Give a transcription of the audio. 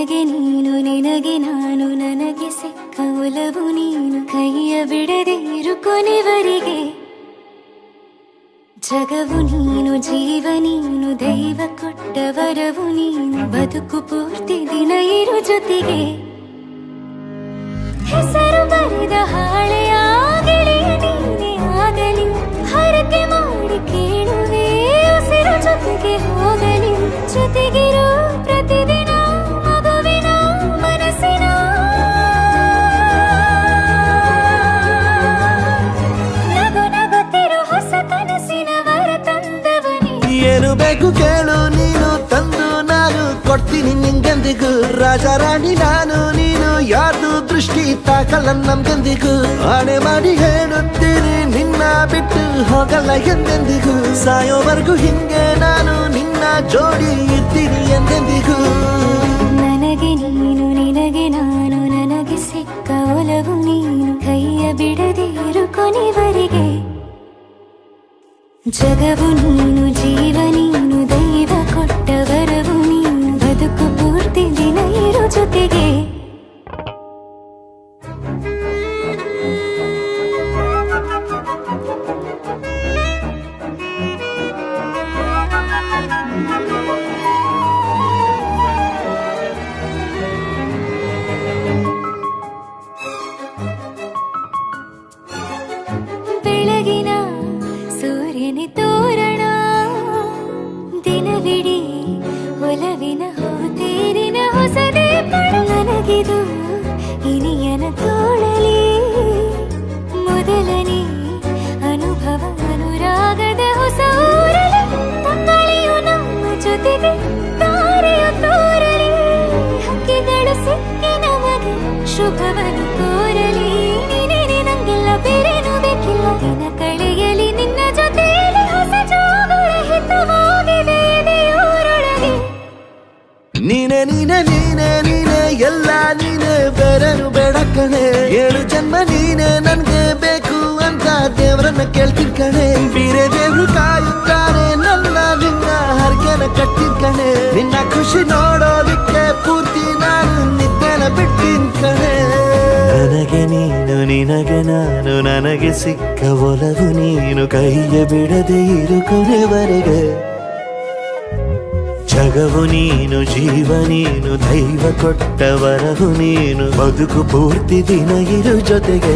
ನನಗೆ ನೀನು ನಿನಗೆ ನಾನು ನನಗೆ ಸಿಕ್ಕ ಒಲವು ನೀನು ಕೈಯ ಬಿಡದೆ ಇರು ಕೊನೆವರೆಗೆ ಜಗವು ನೀನು ಜೀವ ನೀನು ದೈವ ಕೊಟ್ಟ ವರವು ನೀನು ಬದುಕು ಪೂರ್ತಿ ದಿನ ಇರು ಜೊತೆಗೆ ಹೆಸರು ಬರೆದ ಹಾಳೆಯ ಗೆಳೆಯ ನೀನೇ ಆಗಲಿ ಹರಕೆ ಮಾಡಿ ಕೇಳುವೆ ಉಸಿರು ಜೊತೆಗೆ ಹೋಗಲಿ ಜೊತೆಗಿರೋ ಪ್ರತಿದಿನ ಮಗುವಿನ ಮನಸ್ಸಿನ ನಗು ನಗುತ್ತಿರೋ ಹೊಸ ಕನಸಿನ ವರ ತಂದವನೇ ಏನು ಬೇಕು ಕೇಳು ನೀನು ತಂದು ನಾನು ಕೊಡ್ತೀನಿ ನಿಂಗೆಂದಿಗೂ ರಾಜ ರಾಣಿ ನಾನು ನೀನು ಯಾರ್ದು ದೃಷ್ಟಿ ತಾಕಲ್ಲ ನಮ್ಗೆಂದಿಗೂ ಆಣೆ ಮಾಡಿ ಹೇಳುತ್ತೀನಿ ನಿನ್ನ ಬಿಟ್ಟು ಹೋಗಲ್ಲ ಎಂದೆಂದಿಗೂ ಸಾಯೋವರೆಗೂ ಹಿಂಗೆ ನಾನು ನಿನ್ನ ಜೋಡಿ ಇರ್ತೀನಿ ಎಂದೆಂದಿಗೂ ನನಗೆ ನೀನು ನಿನಗೆ ನಾನು ನನಗೆ ಸಿಕ್ಕ ಒಲವು ನೀನು ಕೈಯ ಬಿಡದೆ ಇರು ಕೊನೆವರೆಗೆ ಜಗವು ನೀನು ಜೀವ ನೀನು ದೈವ ಕೊಟ್ಟ ವರವು ನೀನು ಬದುಕು ಪೂರ್ತಿ ದಿನ ಇರು ಜೊತೆಗೆ ಬೆಳಗಿನ ಸೂರ್ಯನ ತೋರಣ ದಿನವಿಡೀ ಒಲವಿನ ಹೋತೇರಿನ ಹೊಸದೇ ನನಗಿದು ಇನಿಯನ ತೋಳಲಿ ಮೊದಲನೇ ಅನುಭವ ಅನುರಾಗದ ಹೊಸ ಊರಲಿ ತಂಗಳಿಯು ನಮ್ಮ ಜೊತೆಗೆ ತಾರೆಯು ತೋರಲಿ ಹಕ್ಕಿಗಳು ಸಿಕ್ಕಿ ನಮಗೆ ಶುಭವನ್ನು ಕೋರಲಿ ನೀನೇ ನಂಗೆಲ್ಲ ಬೇರೇನು ಬೇಕಿಲ್ಲ ದಿನ ಕಳೆಯಲಿ ನಿನ್ನ ಜೊತೆಯಲ್ಲಿ ಹೊಸ ಜೋಗುಳ ಹಿತವಾಗಿದೆ ದೇವರೊಳಗೆ ನೀನೆ ನೀನೆ ನೀನೆ ನೀನೆ ಎಲ್ಲ ನೀನೆ ಬೇರೆನು ಬೇಡ ಕಣೆ ಏಳು ಜನ್ಮ ನೀನೆ ನನ್ಗೆ ಬೇಕು ಅಂತ ದೇವರನ್ನ ಕೇಳ್ತೀನಿ ಕಣೆ ಬೇರೆ ದೇವ್ರು ಕಾಯುತ್ತಾರೆ ನನ್ನ ನಿನ್ನ ಹರ್ಗೆನ ಕಟ್ಟಿನ ಕಣೆ ನಿನ್ನ ಖುಷಿ ನೋಡೋದಿಕ್ಕೆ ಪೂರ್ತಿ ನಾನು ನಿದ್ದೆನ ಬಿಟ್ಟಿನ ಕಣೆ ನನಗೆ ನೀನು ನಿನಗೆ ನಾನು ನನಗೆ ಸಿಕ್ಕ ಒಲವು ನೀನು ಕೈಯ ಬಿಡದೆ ಇರು ಕೊನೆವರೆಗೆ ಜಗವು ನೀನು ಜೀವ ನೀನು ದೈವ ಕೊಟ್ಟ ವರವು ನೀನು ಬದುಕು ಪೂರ್ತಿ ದಿನ ಇರು ಜೊತೆಗೆ